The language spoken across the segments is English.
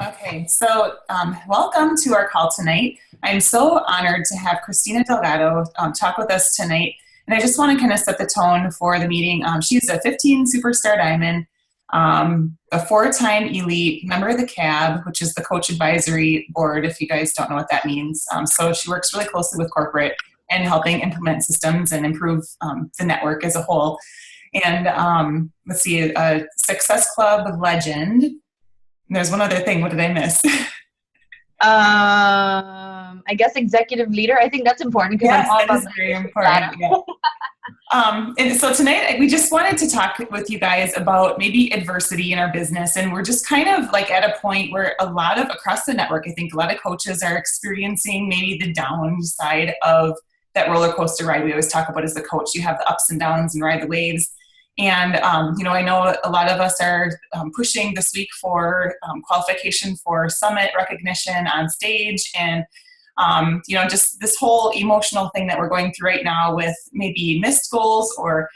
Okay, so welcome to our call tonight. I'm so honored to have Kristina Delgado talk with us tonight. And I just want to kind of set the tone for the meeting. She's a 15 Superstar Diamond, a four-time elite member of the CAB, which is the Coach Advisory Board, if you guys don't know what that means. So she works really closely with corporate and helping implement systems and improve the network as a whole. And let's see, a Success Club legend. And there's one other thing. What did I miss? I guess executive leader. I think that's important because Yes, I'm all that about is very important. Yeah. And so tonight we just wanted to talk with you guys about maybe adversity in our business. And we're just kind of like at a point where a lot of across the network, I think a lot of coaches are experiencing maybe the downside of that roller coaster ride we always talk about as a coach. You have the ups and downs and ride the waves. And, I know a lot of us are pushing this week for qualification for summit recognition on stage. And, just this whole emotional thing that we're going through right now with maybe missed goals or,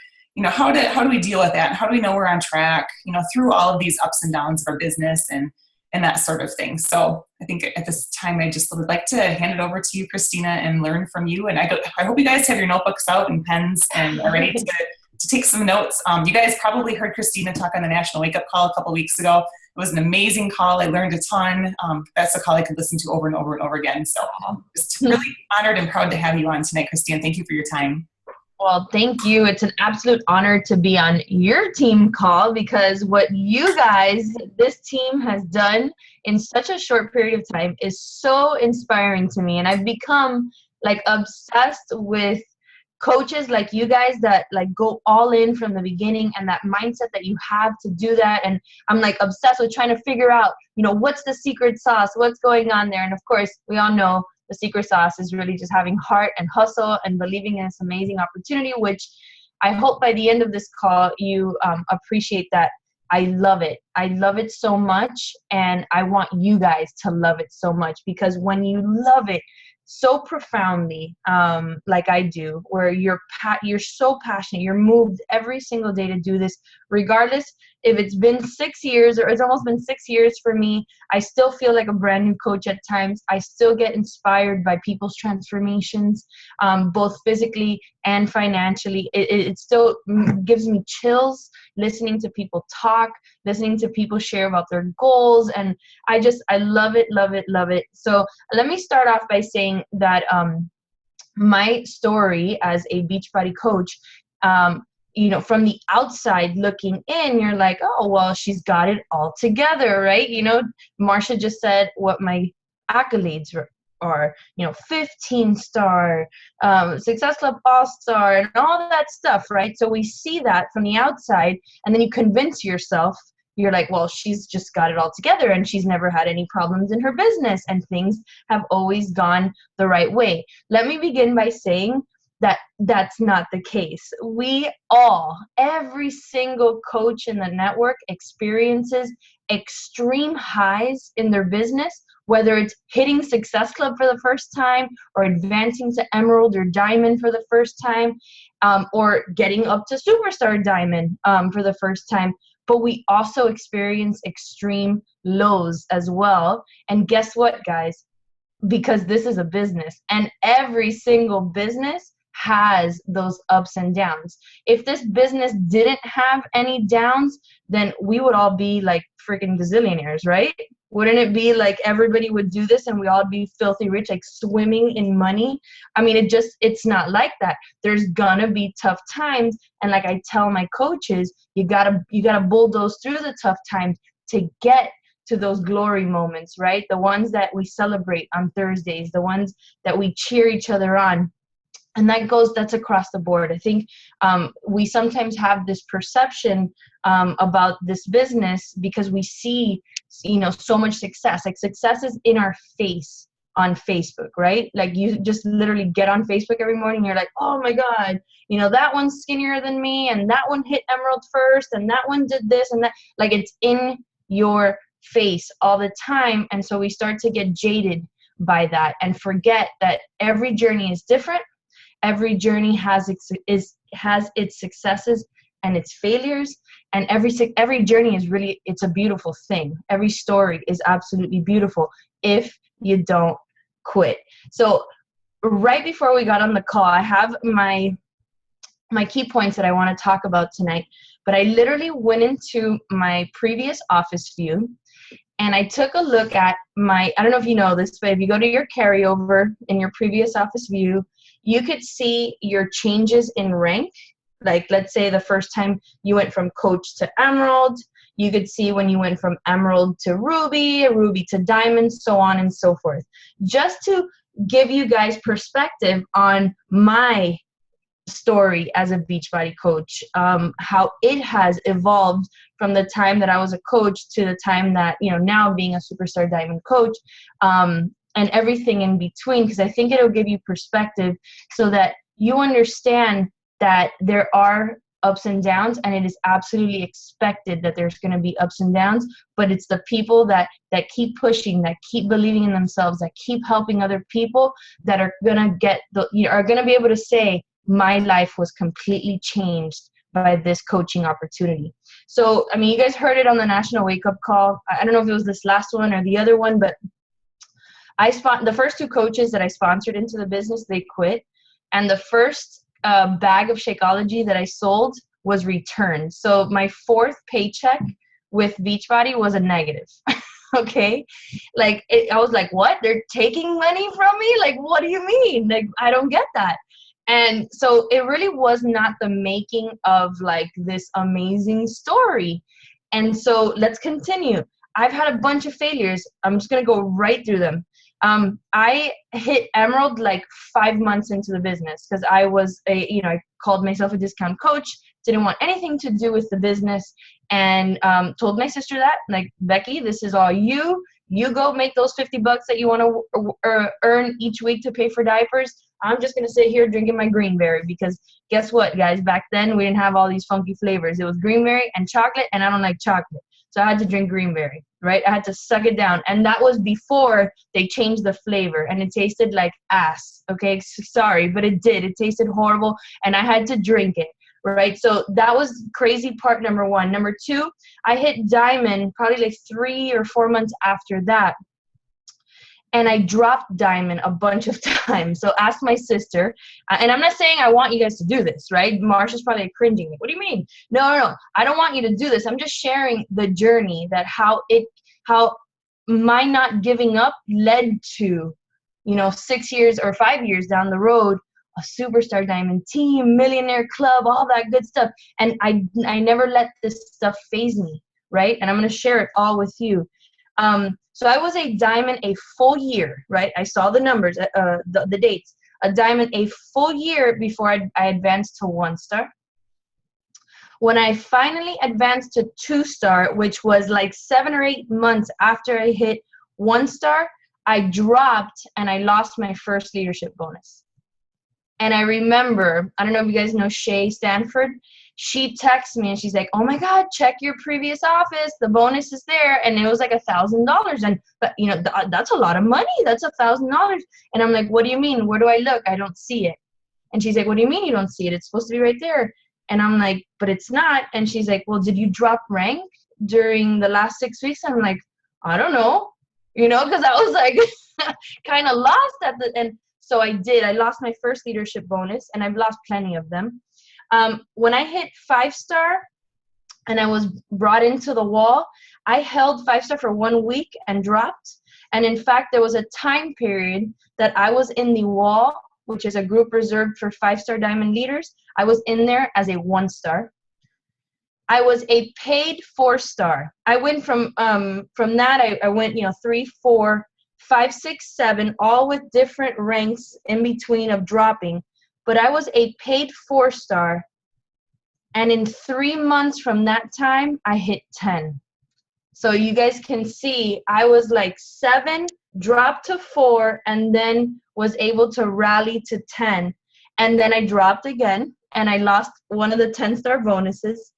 how do we deal with that? And how do we know we're on track, through all of these ups and downs of our business and that sort of thing. So I think at this time, I just would like to hand it over to you, Kristina, and learn from you. And I hope you guys have your notebooks out and pens and are ready to take some notes. You guys probably heard Kristina talk on the National Wake Up Call a couple weeks ago. It was an amazing call. I learned a ton. That's a call I could listen to over and over and over again. So just really honored and proud to have you on tonight, Kristina. Thank you for your time. Well, thank you. It's an absolute honor to be on your team call because what you guys, this team has done in such a short period of time is so inspiring to me. And I've become like obsessed with coaches like you guys that like go all in from the beginning and that mindset that you have to do that. And I'm like obsessed with trying to figure out, what's the secret sauce, what's going on there. And of course, we all know the secret sauce is really just having heart and hustle and believing in this amazing opportunity, which I hope by the end of this call, you appreciate that. I love it. I love it so much. And I want you guys to love it so much because when you love it so profoundly, like I do, where you're so passionate, you're moved every single day to do this, regardless if it's been 6 years or it's almost been 6 years for me. I still feel like a brand new coach at times. I still get inspired by people's transformations, both physically and financially. It still gives me chills listening to people talk, listening to people share about their goals. And I love it, love it, love it. So let me start off by saying that my story as a Beachbody coach, from the outside looking in, you're like, oh, well, she's got it all together, right? Marsha just said what my accolades are, 15-star, Success Club All-Star, and all that stuff, right? So we see that from the outside, and then you convince yourself, you're like, well, she's just got it all together, and she's never had any problems in her business, and things have always gone the right way. Let me begin by saying that that's not the case. Every single coach in the network experiences extreme highs in their business, whether it's hitting Success Club for the first time or advancing to Emerald or Diamond for the first time, or getting up to Superstar Diamond for the first time. But we also experience extreme lows as well. And guess what, guys? Because this is a business, and every single business has those ups and downs. If this business didn't have any downs, then we would all be like freaking gazillionaires, right? Wouldn't it be like everybody would do this and we all be filthy rich, like swimming in money? I mean, it's not like that. There's gonna be tough times. And like I tell my coaches, you gotta bulldoze through the tough times to get to those glory moments, right? The ones that we celebrate on Thursdays, the ones that we cheer each other on. And that's across the board. I think we sometimes have this perception about this business because we see, so much success. Like success is in our face on Facebook, right? Like you just literally get on Facebook every morning. You're like, oh my God, that one's skinnier than me, and that one hit Emerald first, and that one did this and that. Like it's in your face all the time. And so we start to get jaded by that and forget that every journey is different. Every journey has its successes and its failures. And every journey is really, it's a beautiful thing. Every story is absolutely beautiful if you don't quit. So right before we got on the call, I have my key points that I want to talk about tonight. But I literally went into my previous office view and I took a look at I don't know if you know this, but if you go to your carryover in your previous office view, you could see your changes in rank. Like, let's say the first time you went from coach to emerald, you could see when you went from emerald to ruby, ruby to diamond, so on and so forth. Just to give you guys perspective on my story as a Beachbody coach, how it has evolved from the time that I was a coach to the time that, now being a superstar diamond coach, and everything in between, because I think it'll give you perspective so that you understand that there are ups and downs, and it is absolutely expected that there's going to be ups and downs, but it's the people that keep pushing, that keep believing in themselves, that keep helping other people, that are going to are going to be able to say, my life was completely changed by this coaching opportunity. So, I mean, you guys heard it on the National Wake Up Call. I don't know if it was this last one or the other one, but the first 2 coaches that I sponsored into the business, they quit. And the first bag of Shakeology that I sold was returned. So my 4th paycheck with Beachbody was a negative. Okay. I was like, what? They're taking money from me? Like, what do you mean? Like, I don't get that. And so it really was not the making of like this amazing story. And so let's continue. I've had a bunch of failures. I'm just going to go right through them. I hit emerald like 5 months into the business because I was I called myself a discount coach, didn't want anything to do with the business, and told my sister that, like, Becky, this is all you. You go make those $50 that you want to earn each week to pay for diapers. I'm just going to sit here drinking my greenberry, because guess what, guys? Back then, we didn't have all these funky flavors. It was greenberry and chocolate, and I don't like chocolate. So I had to drink greenberry, right? I had to suck it down. And that was before they changed the flavor, and it tasted like ass, okay? Sorry, but it did. It tasted horrible, and I had to drink it, right? So that was crazy part number 1. Number 2, I hit diamond probably like 3 or 4 months after that. And I dropped diamond a bunch of times. So ask my sister, and I'm not saying I want you guys to do this, right? Marsha's probably cringing. What do you mean? No. I don't want you to do this. I'm just sharing the journey, that how my not giving up led to, 6 years or 5 years down the road, a superstar diamond team, millionaire club, all that good stuff. And I never let this stuff faze me, right? And I'm going to share it all with you. So I was a diamond a full year, right? I saw the numbers, the dates. A diamond a full year before I advanced to 1-star. When I finally advanced to 2-star, which was like 7 or 8 months after I hit 1-star, I dropped and I lost my first leadership bonus. And I remember, I don't know if you guys know Shay Stanford. She texts me and she's like, oh my God, check your previous office. The bonus is there. And it was like $1,000. But that's a lot of money. That's $1,000. And I'm like, what do you mean? Where do I look? I don't see it. And she's like, what do you mean you don't see it? It's supposed to be right there. And I'm like, but it's not. And she's like, well, did you drop rank during the last 6 weeks? I'm like, I don't know, because I was like kind of lost at the end. So I did. I lost my first leadership bonus, and I've lost plenty of them. When I hit 5-star and I was brought into the wall, I held 5-star for 1 week and dropped. And in fact, there was a time period that I was in the wall, which is a group reserved for 5-star diamond leaders. I was in there as a 1-star. I was a paid 4-star. I went from that, I went, 3, 4, 5, 6, 7, all with different ranks in between of dropping. But I was a paid 4-star, and in 3 months from that time, I hit 10. So you guys can see I was like 7, dropped to 4, and then was able to rally to 10. And then I dropped again, and I lost one of the 10-star bonuses.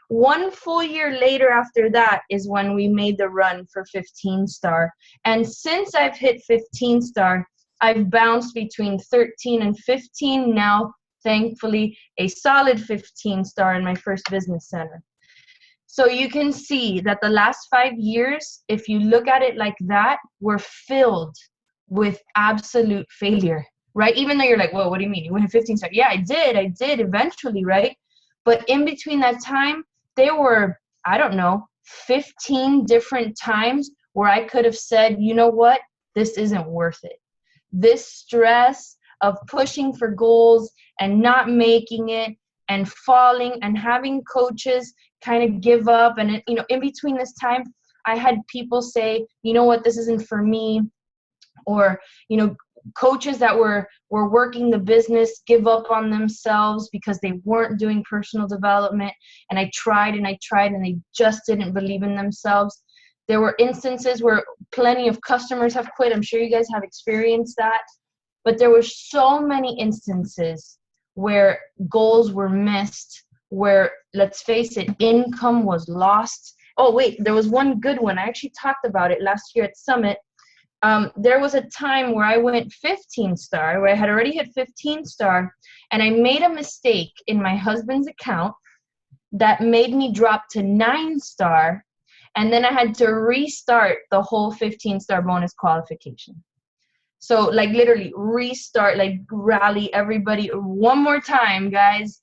1 full year later after that is when we made the run for 15-star. And since I've hit 15-star, I've bounced between 13 and 15, now thankfully a solid 15-star in my first business center. So you can see that the last 5 years, if you look at it like that, were filled with absolute failure, right? Even though you're like, whoa, what do you mean? You went 15 stars. Yeah, I did eventually, right? But in between that time, there were, I don't know, 15 different times where I could have said, you know what? This isn't worth it. This stress of pushing for goals and not making it and falling and having coaches kind of give up. And, you know, in between this time, I had people say, you know what, this isn't for me. Or, you know, coaches that were working the business give up on themselves because they weren't doing personal development. And I tried and they just didn't believe in themselves. There were instances where plenty of customers have quit. I'm sure you guys have experienced that. But there were so many instances where goals were missed, where, let's face it, income was lost. Oh, wait, there was one good one. I actually talked about it last year at Summit. There was a time where I went 15-star, where I had already hit 15-star, and I made a mistake in my husband's account that made me drop to 9-star, and then I had to restart the whole 15-star bonus qualification. So, like, literally restart, like, rally everybody one more time, guys.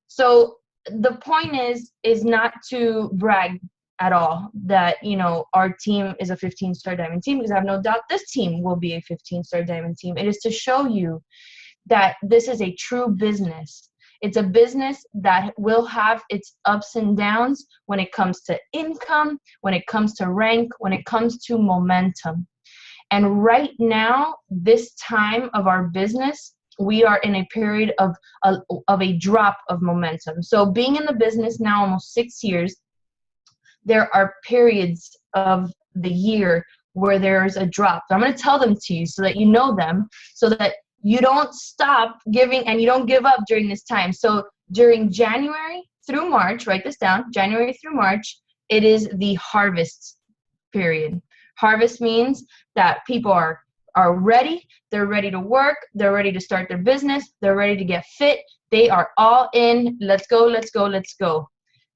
So the point is not to brag at all that, you know, our team is a 15-star diamond team, because I have no doubt this team will be a 15-star diamond team. It is to show you that this is a true business. It's a business that will have its ups and downs when it comes to income, when it comes to rank, when it comes to momentum. And right now, this time of our business, we are in a period of a drop of momentum. So being in the business now almost 6 years, there are periods of the year where there's a drop. So I'm going to tell them to you so that you know them, so that you don't stop giving and you don't give up during this time. So during January through March, write this down, January through March, it is the harvest period. Harvest means that people are ready, they're ready to work, they're ready to start their business, they're ready to get fit, they are all in, let's go, let's go, let's go.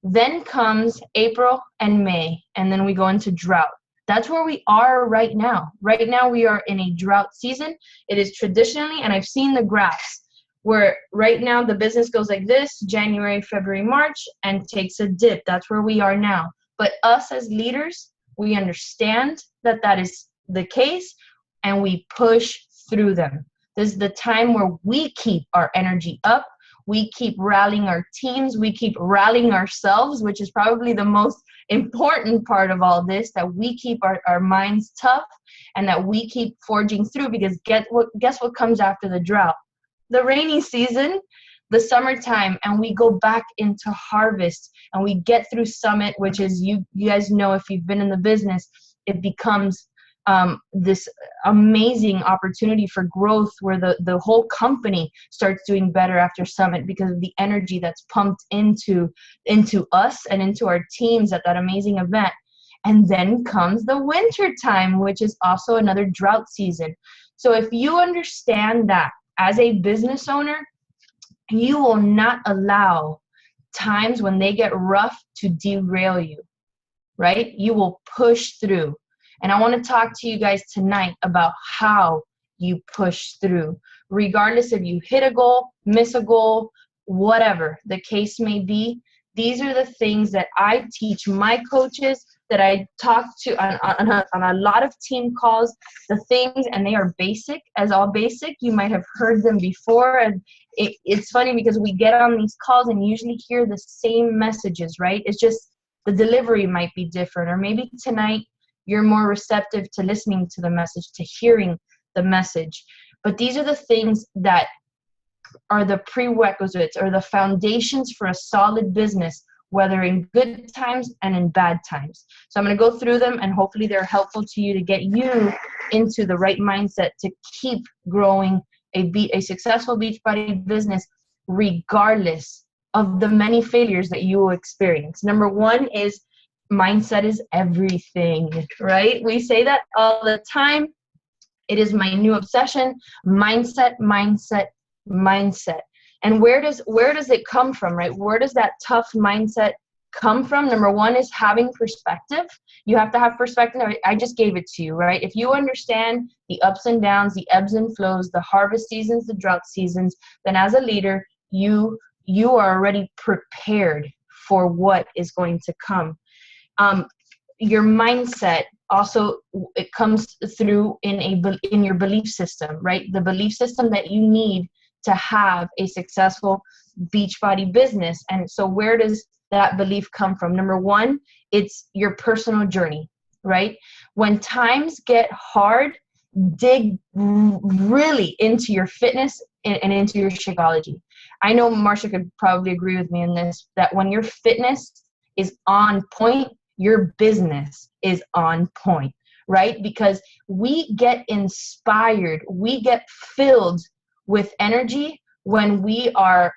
Then comes April and May, and then we go into drought. That's where we are right now. Right now we are in a drought season. It is traditionally, and I've seen the graphs, where right now the business goes like this, January, February, March, and takes a dip. That's where we are now. But us as leaders, we understand that that is the case, and we push through them. This is the time where we keep our energy up. We keep rallying our teams. We keep rallying ourselves, which is probably the most important part of all this, that we keep our minds tough and that we keep forging through, because guess what comes after the drought? The rainy season, the summertime, and we go back into harvest and we get through Summit, which is, you guys know, if you've been in the business, it becomes this amazing opportunity for growth, where the whole company starts doing better after Summit because of the energy that's pumped into us and into our teams at that amazing event. And then comes the winter time, which is also another drought season. So if you understand that as a business owner, you will not allow times when they get rough to derail you, right? You will push through. And I want to talk to you guys tonight about how you push through, regardless if you hit a goal, miss a goal, whatever the case may be. These are the things that I teach my coaches, that I talk to on a lot of team calls, the things, and they are basic, as all basic. You might have heard them before. And it's funny because we get on these calls and usually hear the same messages, right? It's just the delivery might be different, or maybe tonight you're more receptive to listening to the message, to hearing the message. But these are the things that are the prerequisites or the foundations for a solid business, whether in good times and in bad times. So I'm going to go through them, and hopefully they're helpful to you to get you into the right mindset to keep growing a successful Beachbody business, regardless of the many failures that you will experience. Number one is mindset is everything, right? We say that all the time. It is my new obsession. Mindset, mindset, mindset. And where does it come from, right? Where does that tough mindset come from? Number one is having perspective. You have to have perspective. I just gave it to you, right? If you understand the ups and downs, the ebbs and flows, the harvest seasons, the drought seasons, then as a leader, you are already prepared for what is going to come. Your mindset also, it comes through in your belief system, right? The belief system that you need to have a successful Beachbody business. And so where does that belief come from? Number one, it's your personal journey, right? When times get hard, dig really into your fitness and into your Shakeology. I know Marsha could probably agree with me in this, that when your fitness is on point, your business is on point, right? Because we get inspired, we get filled with energy when we are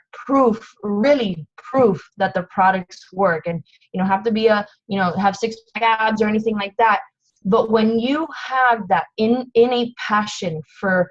really proof that the products work. And you don't have to be have six-pack abs or anything like that. But when you have that innate passion for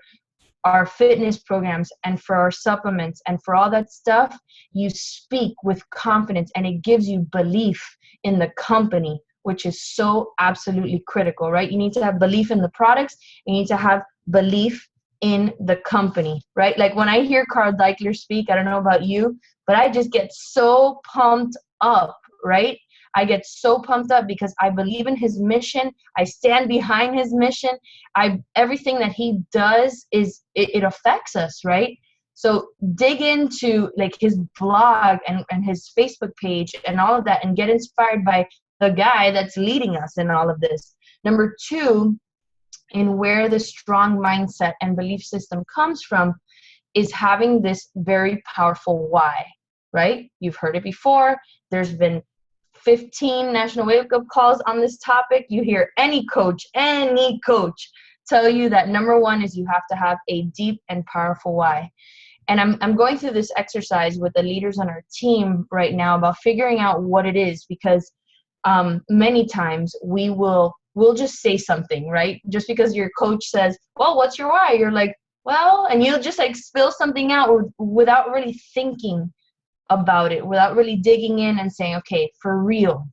our fitness programs and for our supplements and for all that stuff, you speak with confidence and it gives you belief in the company, which is so absolutely critical, right? You need to have belief in the products. You need to have belief in the company, right? Like when I hear Carl Deichler speak, I don't know about you, but I just get so pumped up, right? I get so pumped up because I believe in his mission. I stand behind his mission. Everything that he does it affects us, right? So dig into like his blog and his Facebook page and all of that and get inspired by the guy that's leading us in all of this. Number two, in where the strong mindset and belief system comes from is having this very powerful why, right? You've heard it before. There's been 15 national wake-up calls on this topic. You hear any coach tell you that number one is you have to have a deep and powerful why. And I'm going through this exercise with the leaders on our team right now about figuring out what it is, because many times we'll just say something, right? Just because your coach says, well, what's your why? You're like, well, and you'll just like spill something out without really thinking about it, without really digging in and saying, okay, for real,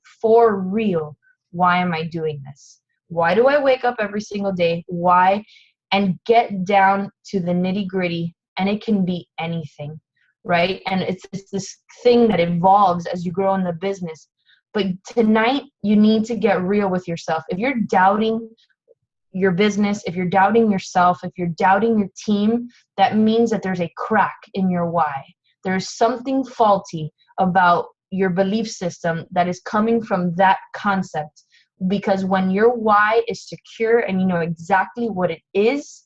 why am I doing this? Why do I wake up every single day? Why? And get down to the nitty gritty, and it can be anything, right? And it's this thing that evolves as you grow in the business. But tonight, you need to get real with yourself. If you're doubting your business, if you're doubting yourself, if you're doubting your team, that means that there's a crack in your why. There's something faulty about your belief system that is coming from that concept. Because when your why is secure and you know exactly what it is,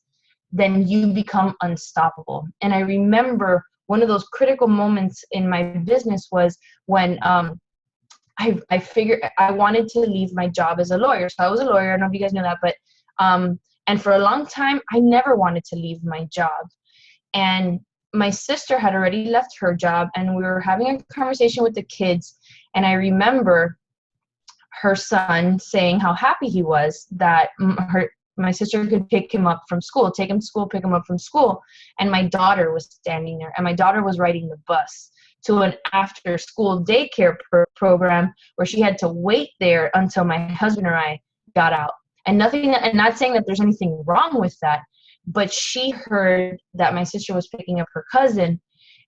then you become unstoppable. And I remember one of those critical moments in my business was when I figured I wanted to leave my job as a lawyer. So I was a lawyer. I don't know if you guys know that, but and for a long time, I never wanted to leave my job. And my sister had already left her job, and we were having a conversation with the kids. And I remember her son saying how happy he was that my sister could pick him up from school, take him to school, pick him up from school. And my daughter was standing there, and my daughter was riding the bus to an after-school daycare program where she had to wait there until my husband or I got out. And not saying that there's anything wrong with that, but she heard that my sister was picking up her cousin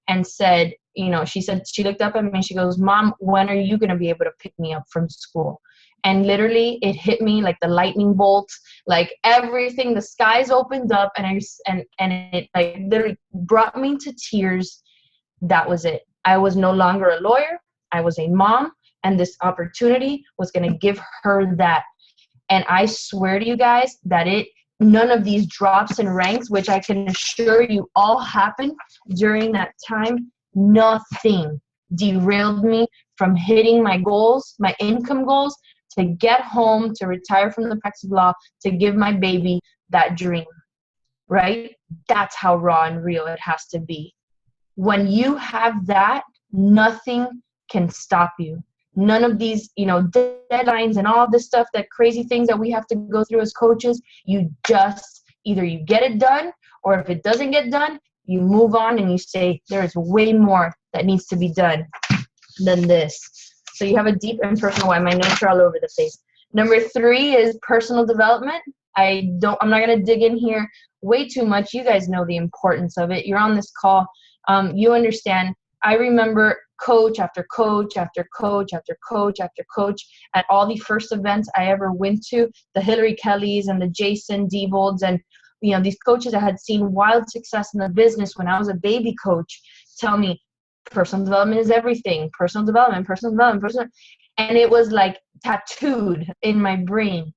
and said, she looked up at me and she goes, Mom, when are you going to be able to pick me up from school? And literally it hit me like the lightning bolt, like everything, the skies opened up, and it like literally brought me to tears. That was it. I was no longer a lawyer. I was a mom, and this opportunity was going to give her that. And I swear to you guys that none of these drops in ranks, which I can assure you all happened during that time, nothing derailed me from hitting my goals, my income goals, to get home, to retire from the practice of law, to give my baby that dream, right? That's how raw and real it has to be. When you have that, nothing can stop you. None of these, deadlines and all this stuff, that crazy things that we have to go through as coaches, you just, either you get it done, or if it doesn't get done, You move on and you say, there is way more that needs to be done than this. So you have a deep and personal why. My notes are all over the place. Number 3 is personal development. I'm not going to dig in here way too much. You guys know the importance of it. You're on this call. You understand. I remember coach after coach after coach after coach after coach at all the first events I ever went to, the Hillary Kellys and the Jason Diebold's, and these coaches that had seen wild success in the business when I was a baby coach tell me personal development is everything. Personal development, personal development, personal. And it was like tattooed in my brain.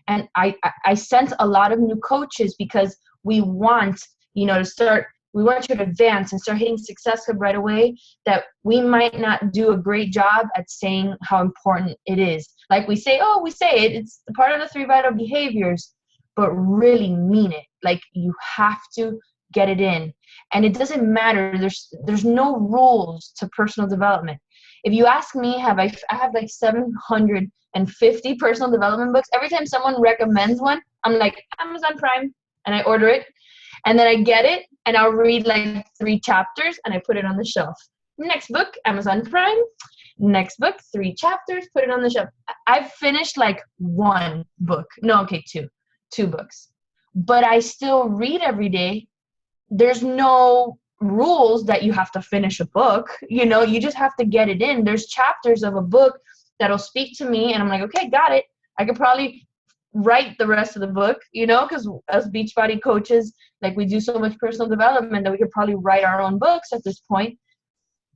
And I sense a lot of new coaches because we want, to start, we want you to advance and start hitting Success Hub right away, that we might not do a great job at saying how important it is. Like we say it, it's part of the 3 vital behaviors, but really mean it. Like you have to get it in. And it doesn't matter. There's no rules to personal development. If you ask me, I have like 750 personal development books. Every time someone recommends one, I'm like, Amazon Prime, and I order it. And then I get it, and I'll read like 3 chapters, and I put it on the shelf. Next book, Amazon Prime. Next book, 3 chapters, put it on the shelf. I've finished like 1 book. No, okay, 2 books. But I still read every day. There's no rules that you have to finish a book. You just have to get it in. There's chapters of a book that'll speak to me, and I'm like, okay, got it. I could probably write the rest of the book, because as Beachbody coaches, like we do so much personal development that we could probably write our own books at this point.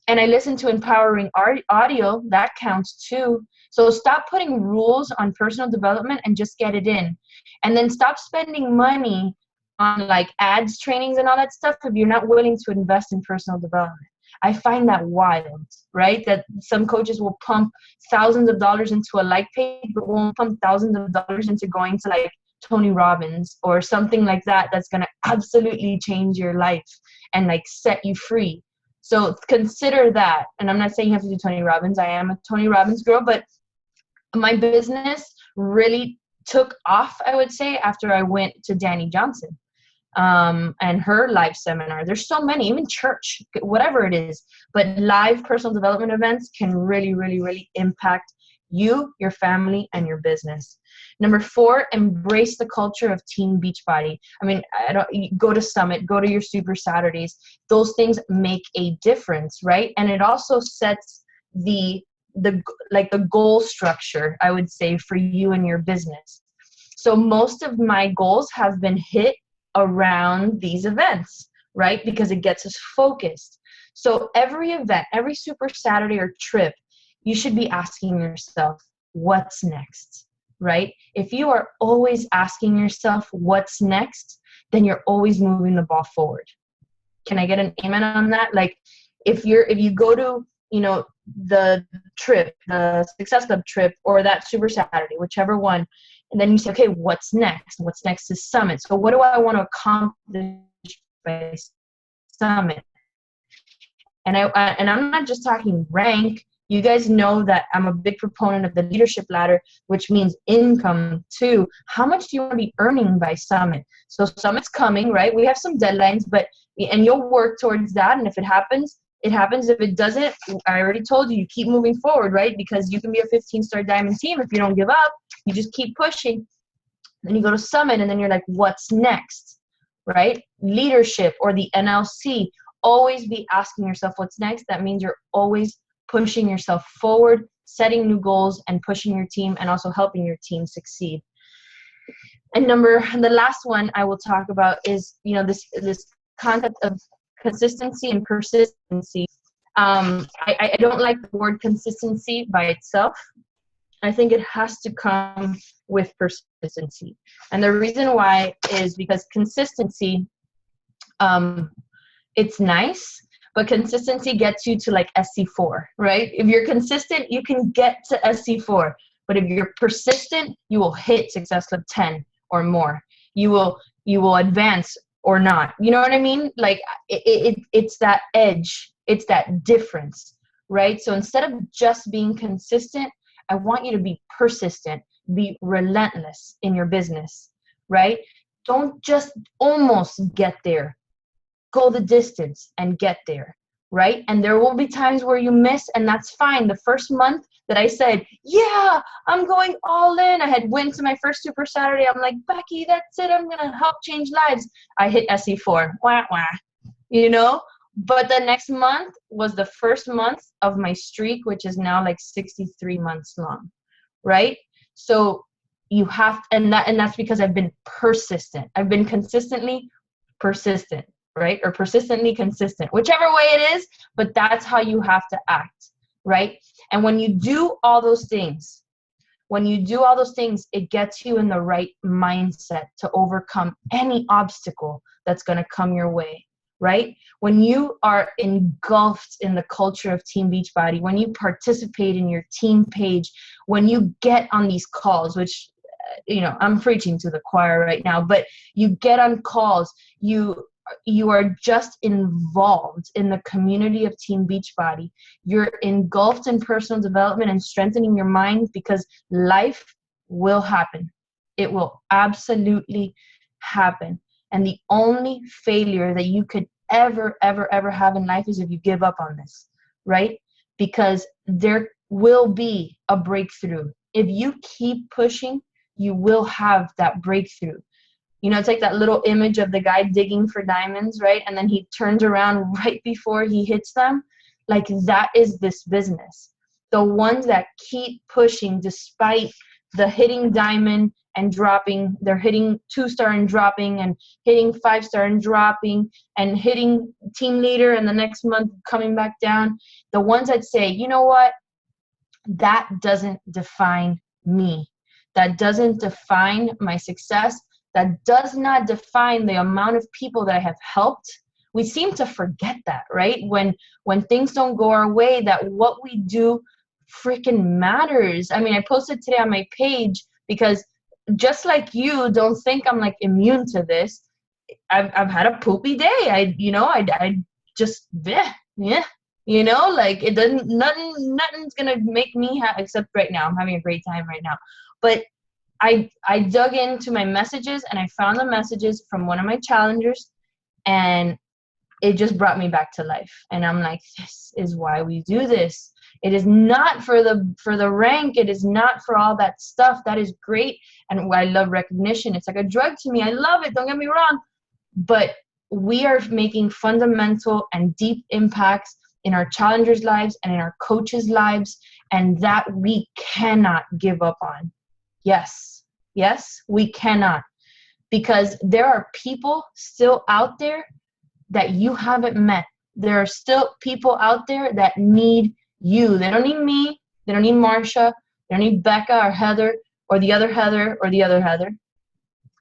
And I listen to empowering audio, that counts too. So stop putting rules on personal development and just get it in. And then stop spending money on like ads, trainings, and all that stuff if you're not willing to invest in personal development. I find that wild, right? That some coaches will pump thousands of dollars into a like page, but won't pump thousands of dollars into going to like Tony Robbins or something like that that's going to absolutely change your life and like set you free. So consider that. And I'm not saying you have to do Tony Robbins. I am a Tony Robbins girl, but my business really took off, I would say, after I went to Danny Johnson. And her live seminar. There's so many, even church, whatever it is. But live personal development events can really, really, really impact you, your family, and your business. Number 4, embrace the culture of Team Beachbody. Go to Summit, go to your Super Saturdays. Those things make a difference, right? And it also sets the goal structure, I would say, for you and your business. So most of my goals have been hit around these events, right? Because it gets us focused. So every event, every Super Saturday or trip, you should be asking yourself, what's next, right? If you are always asking yourself what's next, then you're always moving the ball forward. Can I get an amen on that? Like if you go to, the trip, the Success Club trip, or that Super Saturday, whichever one, and then you say, okay, what's next? What's next is Summit. So what do I want to accomplish by Summit? And I'm not just talking rank. You guys know that I'm a big proponent of the leadership ladder, which means income too. How much do you want to be earning by Summit? So Summit's coming, right? We have some deadlines, and you'll work towards that. And if it happens, it happens. If it doesn't, I already told you keep moving forward, right? Because you can be a 15-star diamond team if you don't give up. You just keep pushing. Then you go to Summit, and then you're like, what's next, right? Leadership or the NLC. Always be asking yourself what's next. That means you're always pushing yourself forward, setting new goals, and pushing your team, and also helping your team succeed. And the last one I will talk about is, this concept of consistency and persistency. I don't like the word consistency by itself. I think it has to come with persistency. And the reason why is because consistency, it's nice, but consistency gets you to like SC4, right? If you're consistent, you can get to SC4. But if you're persistent, you will hit Success Club 10 or more. You will advance or not. You know what I mean? Like it's that edge. It's that difference, right? So instead of just being consistent, I want you to be persistent, be relentless in your business, right? Don't just almost get there. go the distance and get there, right? And there will be times where you miss, and that's fine. The first month that I said, yeah, I'm going all in, I had went to my first Super Saturday. I'm like, Becky, that's it. I'm going to help change lives. I hit SE4, wah, wah, you know? But the next month was the first month of my streak, which is now like 63 months long, right? So you have, and that's because I've been persistent. I've been consistently persistent, right? Or persistently consistent, whichever way it is, but that's how you have to act, right? And when you do all those things, it gets you in the right mindset to overcome any obstacle that's going to come your way, right? When you are engulfed in the culture of Team Beachbody, when you participate in your team page, when you get on these calls, which, you know, I'm preaching to the choir right now, but you get on calls, you are just involved in the community of Team Beachbody. You're engulfed in personal development and strengthening your mind, because life will happen. It will absolutely happen. And the only failure that you could ever have in life is if you give up on this, right? Because there will be a breakthrough. If you keep pushing, you will have that breakthrough. You know, it's like that little image of the guy digging for diamonds, right? And then he turns around right before he hits them. Like, that is this business. The ones that keep pushing despite the hitting diamond and dropping, they're hitting 2-star and dropping, and hitting 5-star and dropping, and hitting team leader, and the next month coming back down. The ones that say, you know what, that doesn't define me. That doesn't define my success. That does not define the amount of people that I have helped. We seem to forget that, right? When things don't go our way, that what we do freaking matters. I mean, I posted today on my page because, just like you, don't think I'm like immune to this. I've had a poopy day. I just, yeah, you know, like, it doesn't, nothing's gonna make me except right now. I'm having a great time right now. But I dug into my messages, and I found the messages from one of my challengers, and it just brought me back to life. And I'm like, this is why we do this. It is not for the rank. It is not for all that stuff. That is great. And I love recognition. It's like a drug to me. I love it. Don't get me wrong. But we are making fundamental and deep impacts in our challengers' lives and in our coaches' lives, and that we cannot give up on. Yes, we cannot. Because there are people still out there that you haven't met. There are still people out there that need you. They don't need me. They don't need Marsha. They don't need Becca or Heather or the other Heather or the other Heather.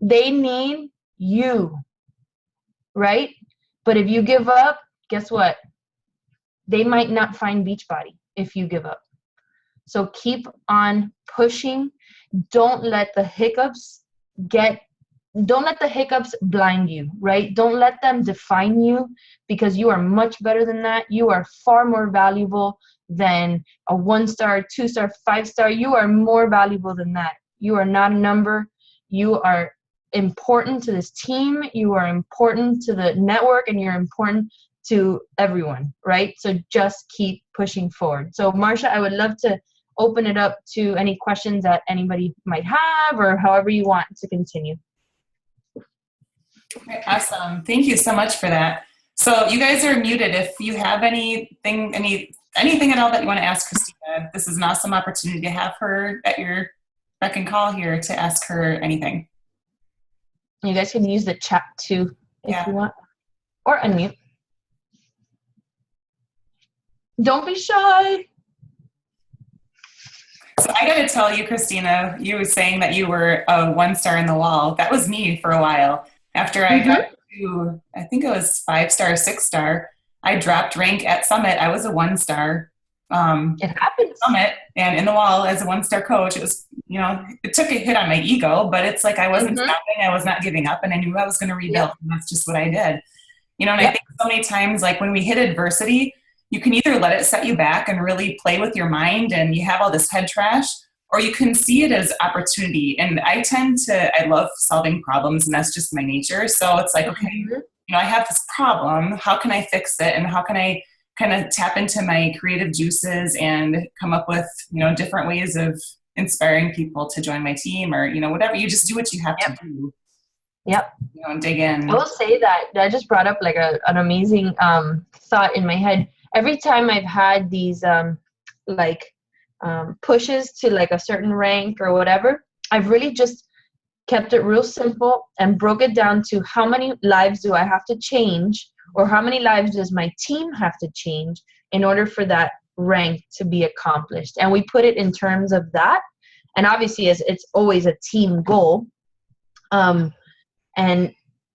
They need you, right? But if you give up, guess what? They might not find Beachbody if you give up. So keep on pushing. Don't let the hiccups blind you, right? Don't let them define you, because you are much better than that. You are far more valuable than a 1-star, 2-star, 5-star. You are more valuable than that. You are not a number. You are important to this team. You are important to the network, and you're important to everyone, right? So just keep pushing forward. So Marsha, I would love to open it up to any questions that anybody might have, or however you want to continue. Okay, awesome. Thank you so much for that. So you guys are muted. If you have anything at all that you want to ask Kristina, this is an awesome opportunity to have her at your beck and call here to ask her anything. You guys can use the chat too if you want, or unmute. Don't be shy. So I got to tell you, Kristina, you were saying that you were a 1-star in the wall. That was me for a while. After I got to, I think it was 5-star, 6-star, I dropped rank at Summit. I was a 1-star. It happens. Summit, and in the wall as a 1-star coach. It was, you know, it took a hit on my ego, but it's like I wasn't stopping. I was not giving up, and I knew I was going to rebuild. And that's just what I did. You know, and I think so many times, like when we hit adversity, you can either let it set you back and really play with your mind and you have all this head trash, or you can see it as opportunity. And I love solving problems, and that's just my nature. So it's like, okay, I have this problem. How can I fix it? And how can I kind of tap into my creative juices and come up with, different ways of inspiring people to join my team or, whatever. You just do what you have to do. Yep. And dig in. I will say that just brought up like an amazing thought in my head. Every time I've had these pushes to like a certain rank or whatever, I've really just kept it real simple and broke it down to how many lives do I have to change, or how many lives does my team have to change in order for that rank to be accomplished. And we put it in terms of that. And obviously, as it's always a team goal. And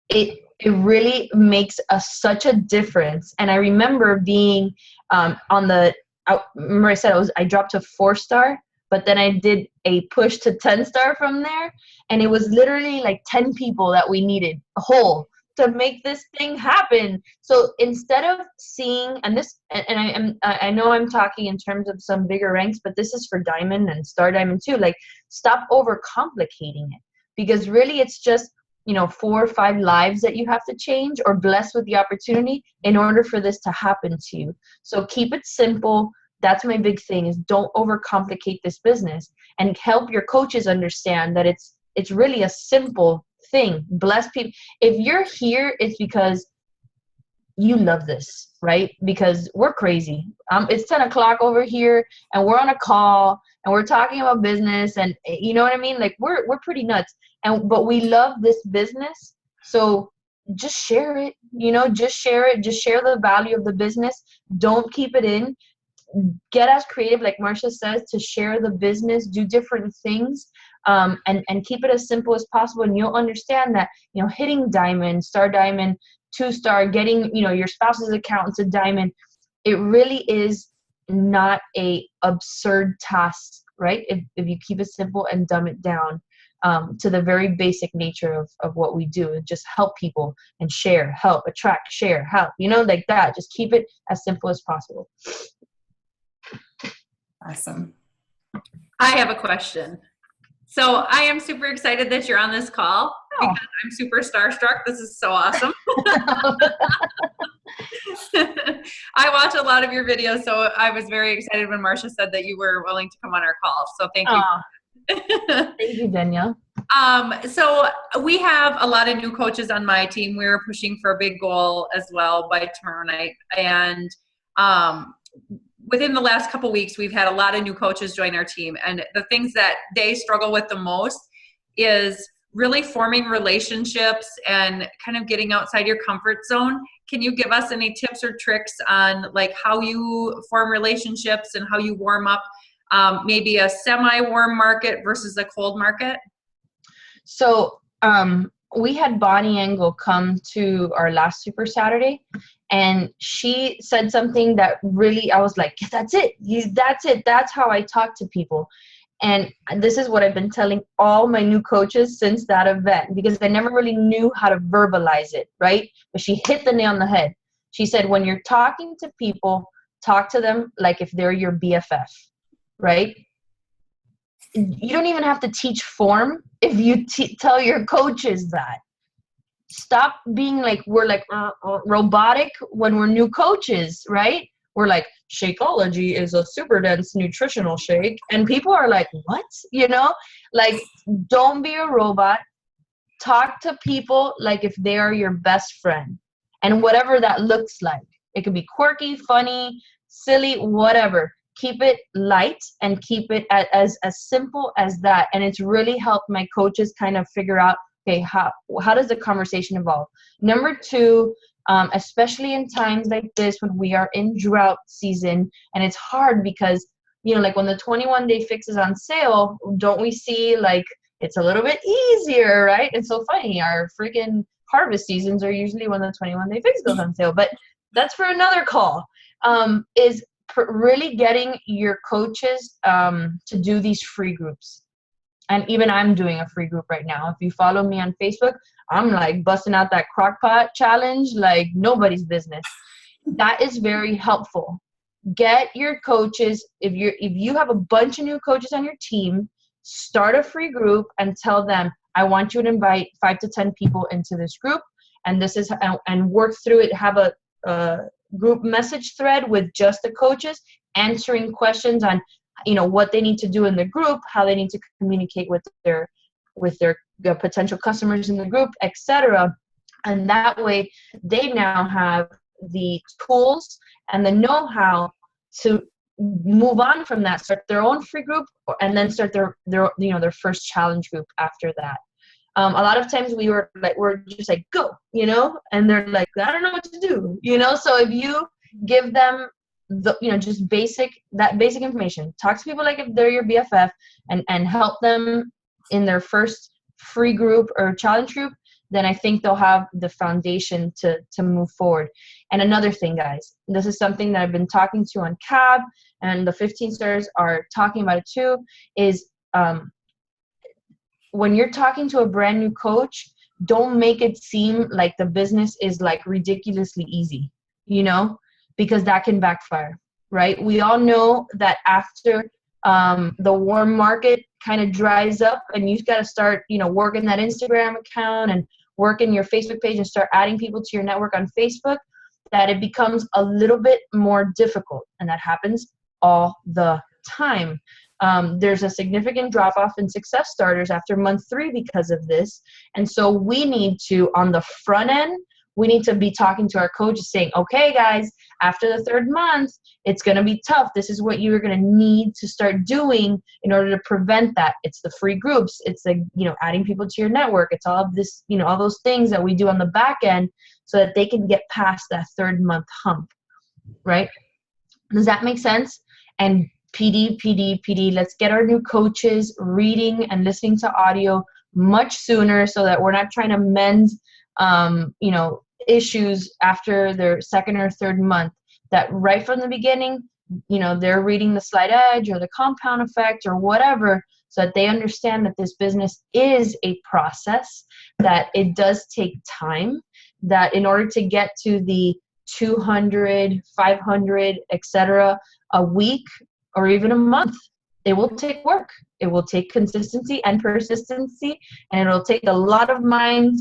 it really makes such a difference. And I remember being remember I said I dropped to 4-star, but then I did a push to 10-star from there. And it was literally like 10 people that we needed whole to make this thing happen. So instead of seeing, I know I'm talking in terms of some bigger ranks, but this is for diamond and star diamond too. Like, stop overcomplicating it, because really it's just 4 or 5 lives that you have to change or bless with the opportunity in order for this to happen to you. So keep it simple. That's my big thing, is don't overcomplicate this business, and help your coaches understand that it's really a simple thing. Bless people. If you're here, it's because you love this, right? Because we're crazy. It's 10 o'clock over here and we're on a call and we're talking about business, and you know what I mean? Like, we're pretty nuts. But we love this business. So just share it, just share it. Just share the value of the business. Don't keep it in. Get as creative, like Marcia says, to share the business, do different things, and keep it as simple as possible. And you'll understand that, hitting diamond, star diamond, 2-star, getting, your spouse's account to diamond, it really is not a absurd task, right? If you keep it simple and dumb it down to the very basic nature of what we do, and just help people and share, help, attract, share, help, like that. Just keep it as simple as possible. Awesome. I have a question. So I am super excited that you're on this call because I'm super starstruck. This is so awesome. I watch a lot of your videos, so I was very excited when Marcia said that you were willing to come on our call. So thank you. Thank you, Danielle. So we have a lot of new coaches on my team. We're pushing for a big goal as well by tomorrow night. And within the last couple weeks, we've had a lot of new coaches join our team. And the things that they struggle with the most is really forming relationships and kind of getting outside your comfort zone. Can you give us any tips or tricks on like how you form relationships and how you warm up maybe a semi-warm market versus a cold market? So we had Bonnie Engel come to our last Super Saturday, and she said something that really, I was like, that's it. That's it. That's how I talk to people. And this is what I've been telling all my new coaches since that event, because I never really knew how to verbalize it, right? But she hit the nail on the head. She said, when you're talking to people, talk to them like if they're your BFF, right? You don't even have to teach form if you tell your coaches that. Stop being like, we're like robotic when we're new coaches, right? We're like, Shakeology is a super dense nutritional shake. And people are like, what? Like, don't be a robot. Talk to people like if they are your best friend. And whatever that looks like. It could be quirky, funny, silly, whatever. Keep it light and keep it as simple as that. And it's really helped my coaches kind of figure out, okay, how does the conversation evolve? Number 2, especially in times like this when we are in drought season, and it's hard because, like when the 21-day fix is on sale, don't we see like it's a little bit easier, right? It's so funny. Our freaking harvest seasons are usually when the 21-day fix goes on sale, but that's for another call. Is really getting your coaches to do these free groups. And even I'm doing a free group right now. If you follow me on Facebook, I'm like busting out that crock pot challenge like nobody's business. That is very helpful. Get your coaches, if you have a bunch of new coaches on your team, start a free group and tell them, I want you to invite 5 to 10 people into this group, and this is and work through it. Have a group message thread with just the coaches answering questions on, what they need to do in the group, how they need to communicate with their potential customers in the group, etc. And that way, they now have the tools and the know-how to move on from that, start their own free group, and then start their first challenge group after that. A lot of times we're just like, go, and they're like, I don't know what to do, So if you give them just basic information, talk to people like if they're your BFF, and help them in their first free group or challenge group, then I think they'll have the foundation to move forward. And another thing, guys, this is something that I've been talking to on CAB, and the 15 stars are talking about it too, is when you're talking to a brand new coach, don't make it seem like the business is like ridiculously easy, because that can backfire, right? We all know that after the warm market kind of dries up and you've got to start, working that Instagram account and working your Facebook page and start adding people to your network on Facebook, that it becomes a little bit more difficult. And that happens all the time. There's a significant drop-off in success starters after month 3 because of this. And so we need to, on the front end, we need to be talking to our coaches saying, okay, guys, after the 3rd month, it's going to be tough. This is what you're going to need to start doing in order to prevent that. It's the free groups. It's like, adding people to your network. It's all of this, all those things that we do on the back end so that they can get past that 3rd month hump, right? Does that make sense? And PD, let's get our new coaches reading and listening to audio much sooner so that we're not trying to mend issues after their 2nd or 3rd month, that right from the beginning, they're reading the slight edge or the compound effect or whatever, so that they understand that this business is a process, that it does take time, that in order to get to the 200, 500, etc. a week or even a month, it will take work. It will take consistency and persistency, and it'll take a lot of mind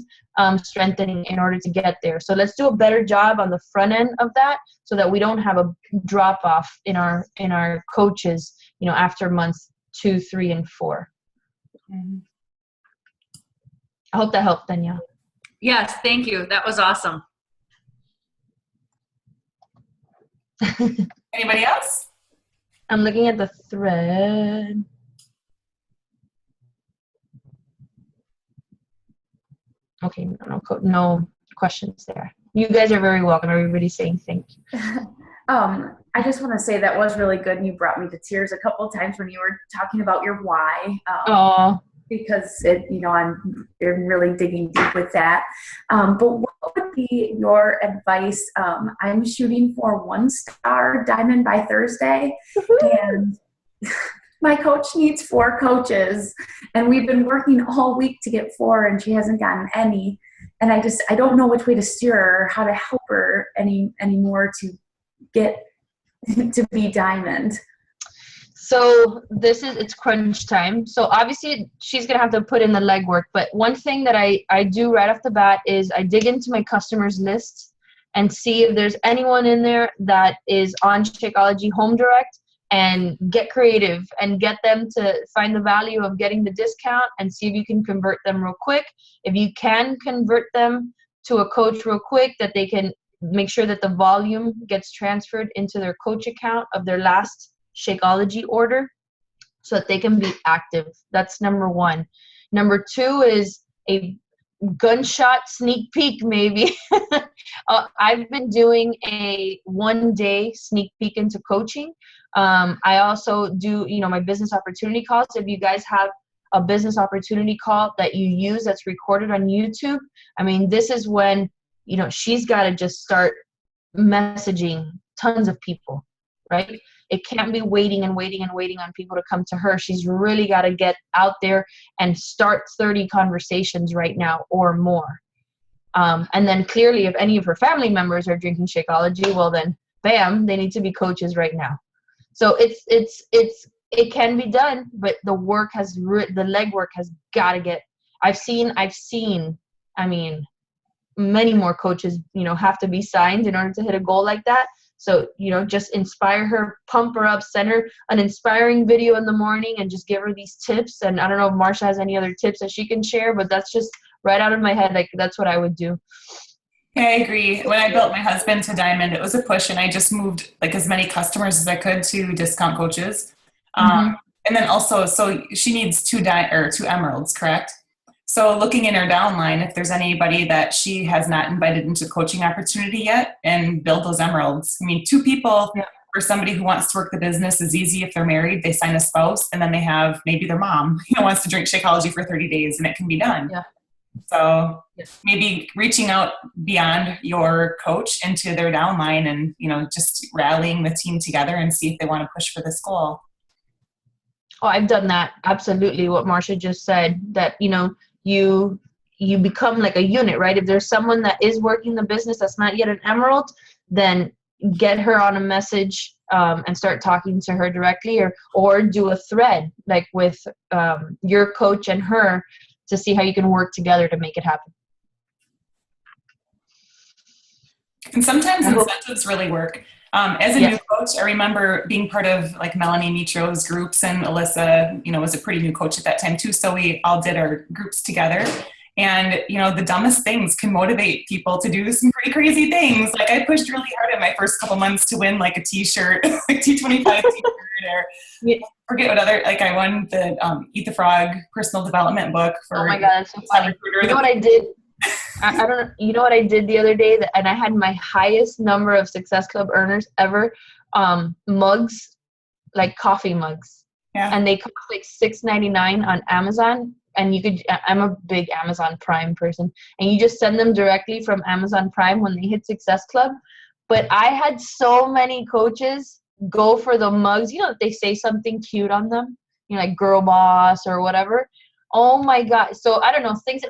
strengthening in order to get there. So let's do a better job on the front end of that, so that we don't have a drop off in our coaches, after months 2, 3, and 4. Mm-hmm. I hope that helped, Danielle. Yes, thank you. That was awesome. Anybody else? I'm looking at the thread. Okay, no questions there. You guys are very welcome. Everybody's saying thank you. I just want to say that was really good, and you brought me to tears a couple of times when you were talking about your why. Because I'm really digging deep with that. But what would be your advice? I'm shooting for 1-star diamond by Thursday, and my coach needs 4 coaches, and we've been working all week to get 4, and she hasn't gotten any. And I don't know which way to steer her, how to help her anymore to get to be diamond. So it's crunch time. So obviously she's going to have to put in the legwork. But one thing that I do right off the bat is I dig into my customers list and see if there's anyone in there that is on Shakeology Home Direct, and get creative and get them to find the value of getting the discount and see if you can convert them real quick. If you can convert them to a coach real quick, that they can make sure that the volume gets transferred into their coach account of their last Shakeology order, so that they can be active. That's number 1. Number 2 is a gunshot sneak peek, maybe. I've been doing a 1-day sneak peek into coaching. I also do, my business opportunity calls. If you guys have a business opportunity call that you use that's recorded on YouTube, this is when, she's got to just start messaging tons of people, right? It can't be waiting on people to come to her. She's really got to get out there and start 30 conversations right now or more. And then clearly, if any of her family members are drinking Shakeology, well then, bam, they need to be coaches right now. So it can be done, but the legwork has got to get. I've seen. many more coaches, have to be signed in order to hit a goal like that. So, just inspire her, pump her up, send her an inspiring video in the morning and just give her these tips. And I don't know if Marsha has any other tips that she can share, but that's just right out of my head. Like, that's what I would do. Yeah, I agree. When I built my husband to Diamond, it was a push, and I just moved like as many customers as I could to discount coaches. And then also, so she needs two emeralds, correct? So looking in her downline, if there's anybody that she has not invited into coaching opportunity yet, and build those emeralds. I mean, 2 people for somebody who wants to work the business is easy. If they're married, they sign a spouse, and then they have maybe their mom, wants to drink Shakeology for 30 days, and it can be done. Yeah. So maybe reaching out beyond your coach into their downline and, just rallying the team together and see if they want to push for this goal. Oh, I've done that. Absolutely. What Marsha just said, that, you become like a unit, right? If there's someone that is working the business that's not yet an emerald, then get her on a message and start talking to her directly, or do a thread like with your coach and her to see how you can work together to make it happen. And sometimes incentives really work. As a new coach, I remember being part of like Melanie Mitro's groups, and Alyssa, was a pretty new coach at that time too. So we all did our groups together, and the dumbest things can motivate people to do some pretty crazy things. Like I pushed really hard in my first couple months to win like a t-shirt, like T25 t-shirt, or forget what other, like I won the Eat the Frog personal development book for. Oh my God, that's so funny. You know what I did? I don't know. You know what I did the other day? And I had my highest number of Success Club earners ever. Mugs, like coffee mugs, and they cost like $6.99 on Amazon. And I'm a big Amazon Prime person, and you just send them directly from Amazon Prime when they hit Success Club. But I had so many coaches go for the mugs. They say something cute on them, like girl boss or whatever. Oh my God. So I don't know, think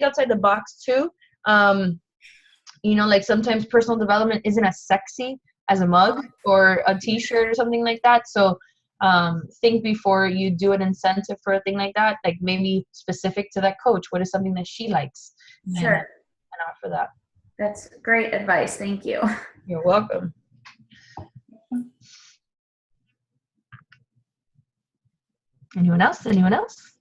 outside the box too. Like sometimes personal development isn't as sexy as a mug or a t-shirt or something like that. So think before you do an incentive for a thing like that, like maybe specific to that coach. What is something that she likes? Sure. And offer that. That's great advice. Thank you. You're welcome. Anyone else?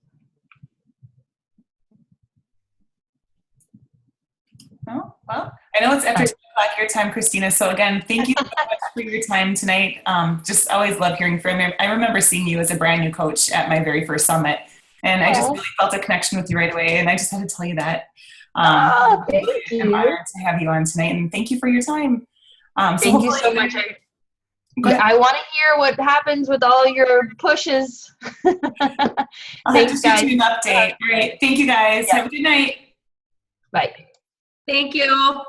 Oh, well, I know it's after 2 o'clock your time, Kristina. So again, thank you so much for your time tonight. Just always love hearing from you. I remember seeing you as a brand new coach at my very first summit, and I just really felt a connection with you right away. And I just had to tell you that. Thank you. I'm honored to have you on tonight, and thank you for your time. Thank you so much. I want to hear what happens with all your pushes. I'll have to shoot you an update. All right. Thank you guys. Have a good night. Bye. Thank you.